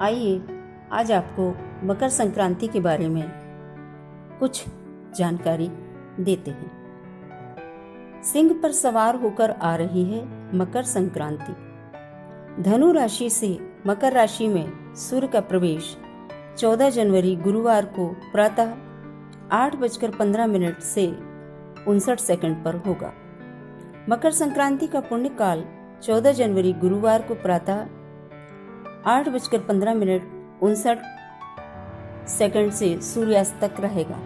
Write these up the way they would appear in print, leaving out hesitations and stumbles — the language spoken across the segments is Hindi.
आइए आज आपको मकर संक्रांति के बारे में कुछ जानकारी देते हैं। सिंह पर सवार होकर आ रही है मकर संक्रांति। धनु राशि से मकर राशि में सूर्य का प्रवेश 14 जनवरी गुरुवार को प्रातः 8:15 से 59 पर होगा। मकर संक्रांति का पुण्य काल 14 जनवरी गुरुवार को प्रातः 8:15 से सूर्यास्त तक रहेगा।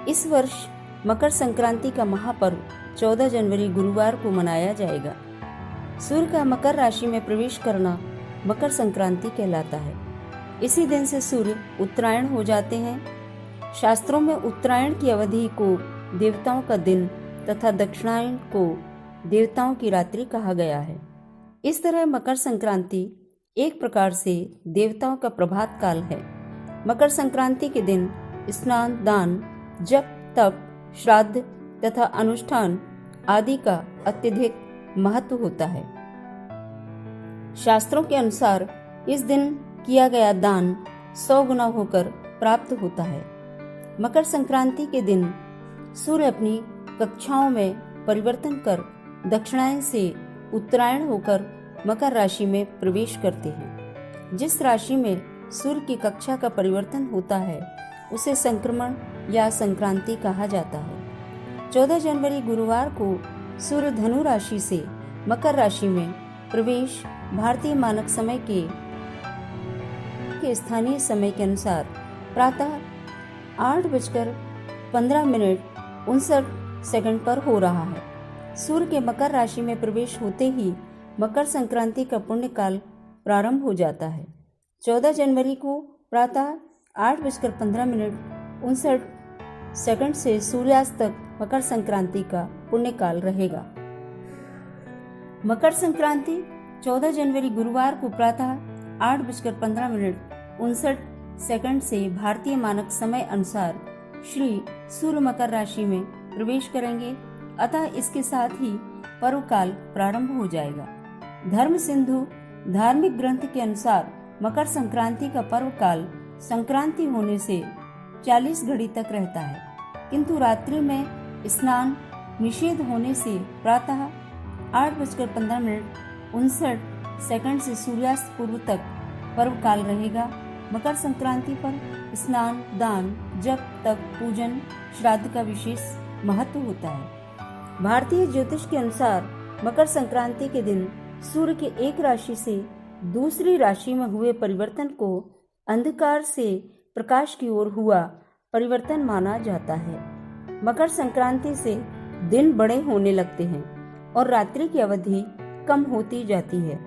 इस वर्ष मकर संक्रांति का महापर्व 14 जनवरी गुरुवार को मनाया जाएगा। सूर्य का मकर राशि में प्रवेश करना मकर संक्रांति कहलाता है। इसी दिन से सूर्य उत्तरायण हो जाते हैं। शास्त्रों में उत्तरायण की अवधि को देवताओं का दिन तथा दक्षिणायन को देवताओं की रात्रि कहा गया है। इस तरह मकर संक्रांति एक प्रकार से देवताओं का प्रभात काल है। मकर संक्रांति के दिन स्नान, दान, जप, तप, श्राद्ध तथा अनुष्ठान आदि का अत्यधिक महत्व होता है। शास्त्रों के अनुसार इस दिन किया गया दान 100 गुना होकर प्राप्त होता है। मकर संक्रांति के दिन सूर्य अपनी कक्षाओं में परिवर्तन कर दक्षिणायन से उत्तरायण होकर मकर राशि में प्रवेश करते हैं। जिस राशि में सूर्य की कक्षा का परिवर्तन होता है उसे संक्रमण या संक्रांति कहा जाता है। 14 जनवरी गुरुवार को सूर्य धनु राशि से मकर राशि में प्रवेश भारतीय मानक समय के स्थानीय समय के अनुसार प्रातः 8:15 पर हो रहा है। सूर्य के मकर राशि में प्रवेश होते ही मकर संक्रांति का पुण्य काल प्रारंभ हो जाता है। 14 जनवरी को प्रातः 8:15 से सूर्यास्त तक मकर संक्रांति का पुण्य काल रहेगा। मकर संक्रांति 14 जनवरी गुरुवार को प्रातः 8:15 से भारतीय मानक समय अनुसार श्री सूर्य मकर राशि में प्रवेश करेंगे, अतः इसके साथ ही पर्व काल प्रारंभ हो जाएगा। धर्म सिंधु धार्मिक ग्रंथ के अनुसार मकर संक्रांति का पर्व काल संक्रांति होने से 40 घड़ी तक रहता है, किंतु रात्रि में स्नान निषेध होने से प्रातः 8:15 से सूर्यास्त पूर्व तक पर्व काल रहेगा। मकर संक्रांति पर स्नान, दान, जप, तप, पूजन, श्राद्ध का विशेष महत्व होता है। भारतीय ज्योतिष के अनुसार मकर संक्रांति के दिन सूर्य के एक राशि से दूसरी राशि में हुए परिवर्तन को अंधकार से प्रकाश की ओर हुआ परिवर्तन माना जाता है। मकर संक्रांति से दिन बड़े होने लगते हैं और रात्रि की अवधि कम होती जाती है।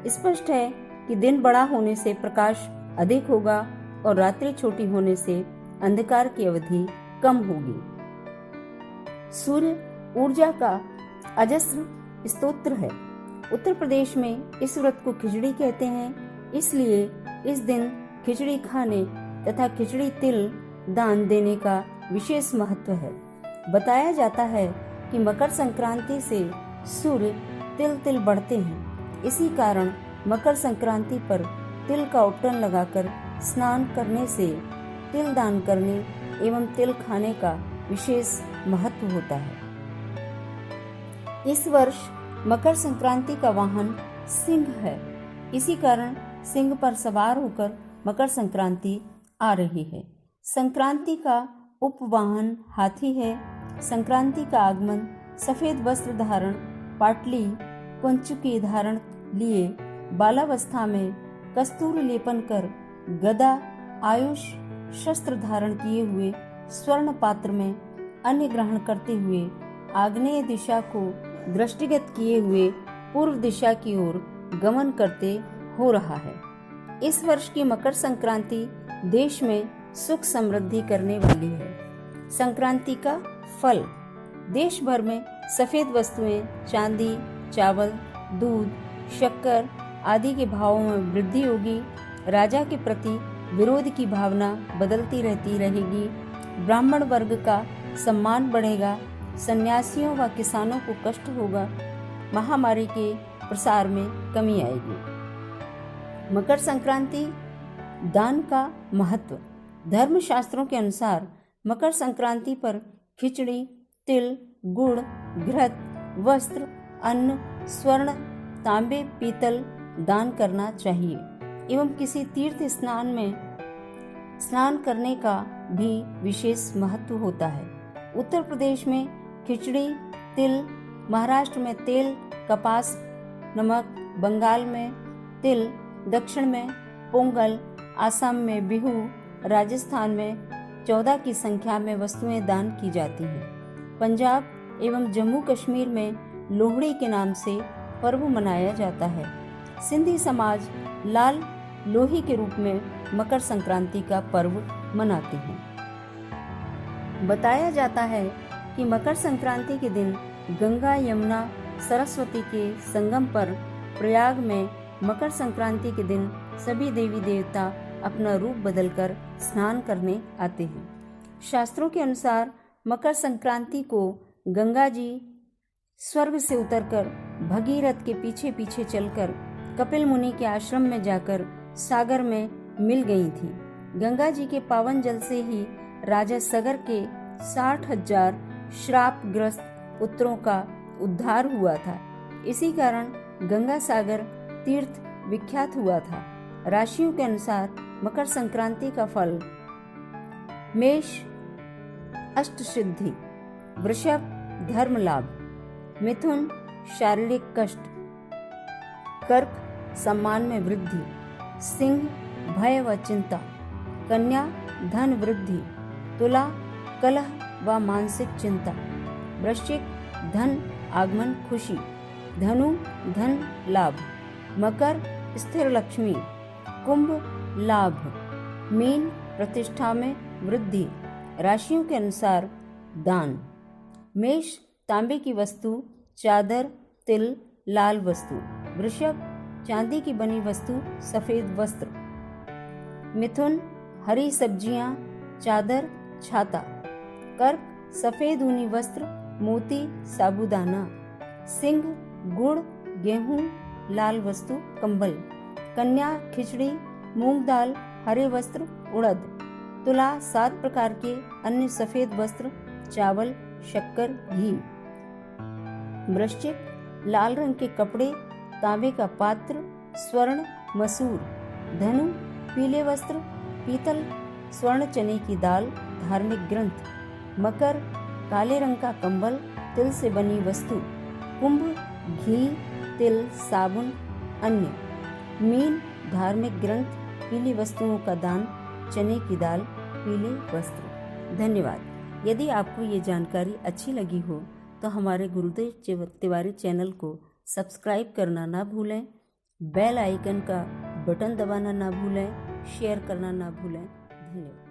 स्पष्ट है कि दिन बड़ा होने से प्रकाश अधिक होगा और रात्रि छोटी होने से अंधकार की अवधि कम होगी। सूर्य ऊर्जा का अजस्र स्तोत्र है। उत्तर प्रदेश में इस व्रत को खिचड़ी कहते हैं, इसलिए इस दिन खिचड़ी खाने तथा खिचड़ी तिल दान देने का विशेष महत्व है। बताया जाता है कि मकर संक्रांति से सूर्य तिल बढ़ते हैं। इसी कारण मकर संक्रांति पर तिल का उपटन लगाकर स्नान करने से तिल दान करने एवं तिल खाने का विशेष महत्व होता है। इस वर्ष मकर संक्रांति का वाहन सिंह है। इसी कारण सिंह पर सवार होकर मकर संक्रांति आ रही है। संक्रांति का उपवाहन हाथी है। संक्रांति का आगमन सफेद वस्त्र धारण, पाटली, कंचुकी धारण लिए, बालावस्था में कस्तूर लेपन कर, गदा, आयुष शस्त्र धारण किए हुए, स्वर्ण पात्र में अन्न ग्रहण करते हुए, आग्नेय दिशा को दृष्टिगत किए हुए पूर्व दिशा की ओर गमन करते हो रहा है। इस वर्ष की मकर संक्रांति देश में सुख समृद्धि करने वाली है। संक्रांति का फल, देश भर में सफेद वस्तुएं, चांदी, चावल, दूध, शक्कर आदि के भावों में वृद्धि होगी। राजा के प्रति विरोध की भावना बदलती रहती रहेगी। ब्राह्मण वर्ग का सम्मान बढ़ेगा। सन्यासियों व किसानों को कष्ट होगा। महामारी के प्रसार में कमी आएगी। मकर संक्रांति दान का महत्व। धर्मशास्त्रों के अनुसार मकर संक्रांति पर खिचड़ी, तिल, गुड़, घृत, वस्त्र, अन्न, स्वर्ण, तांबे, पीतल दान करना चाहिए एवं किसी तीर्थ स्नान में स्नान करने का भी विशेष महत्व होता है। उत्तर प्रदेश में खिचड़ी, तिल, महाराष्ट्र में तेल, कपास, नमक, बंगाल में तिल, दक्षिण में पोंगल, आसाम में बिहू, राजस्थान में 14 की संख्या में वस्तुएं दान की जाती हैं। पंजाब एवं जम्मू कश्मीर में लोहड़ी के नाम से पर्व मनाया जाता है। सिंधी समाज लाल लोही के रूप में मकर संक्रांति का पर्व मनाते हैं। बताया जाता है कि मकर संक्रांति के दिन गंगा, यमुना, सरस्वती के संगम पर प्रयाग में मकर संक्रांति के दिन सभी देवी देवता अपना रूप बदलकर स्नान करने आते हैं। शास्त्रों के अनुसार मकर संक्रांति को गंगा जी स्वर्ग से उतरकर भगीरथ के पीछे पीछे चलकर कपिल मुनि के आश्रम में जाकर सागर में मिल गई थी। गंगा जी के पावन जल से ही राजा सगर के 60,000 श्रापग्रस्त पुत्रों का उद्धार हुआ था। इसी कारण गंगा सागर तीर्थ विख्यात हुआ था। राशियों के अनुसार मकर संक्रांति का फल: मेष अष्टसिद्धि, वृषभ धर्म लाभ, मिथुन शारीरिक कष्ट, कर्क सम्मान में वृद्धि, सिंह भय व चिंता, कन्या धन वृद्धि, तुला कलह व मानसिक चिंता, वृश्चिक धन आगमन खुशी, धनु धन लाभ, मकर स्थिर लक्ष्मी, कुंभ लाभ, मीन प्रतिष्ठा में वृद्धि। राशियों के अनुसार दान: मेष तांबे की वस्तु, चादर, तिल, लाल वस्तु, वृषभ चांदी की बनी वस्तु, सफेद वस्त्र, मिथुन हरी सब्जियां, चादर, छाता, कर्क सफेद ऊनी वस्त्र, मोती, साबूदाना, सिंह गुड़, गेहूं, लाल वस्तु, कंबल, कन्या खिचड़ी, मूंग दाल, हरे वस्त्र, उड़द, तुला 7 प्रकार के अन्य सफेद वस्त्र, चावल, शक्कर, घी, वृश्चिक लाल रंग के कपड़े, तांबे का पात्र, स्वर्ण, मसूर, धनु पीले वस्त्र, पीतल, स्वर्ण चने की दाल, धार्मिक ग्रंथ, मकर काले रंग का कंबल, तिल से बनी वस्तु, कुंभ घी, तिल, साबुन, अन्य, मीन धार्मिक ग्रंथ, पीली वस्तुओं का दान, चने की दाल, पीले वस्त्र। धन्यवाद। यदि आपको ये जानकारी अच्छी लगी हो तो हमारे गुरुदेव तिवारी चैनल को सब्सक्राइब करना ना भूलें, बेल आइकन का बटन दबाना ना भूलें, शेयर करना ना भूलें। धन्यवाद।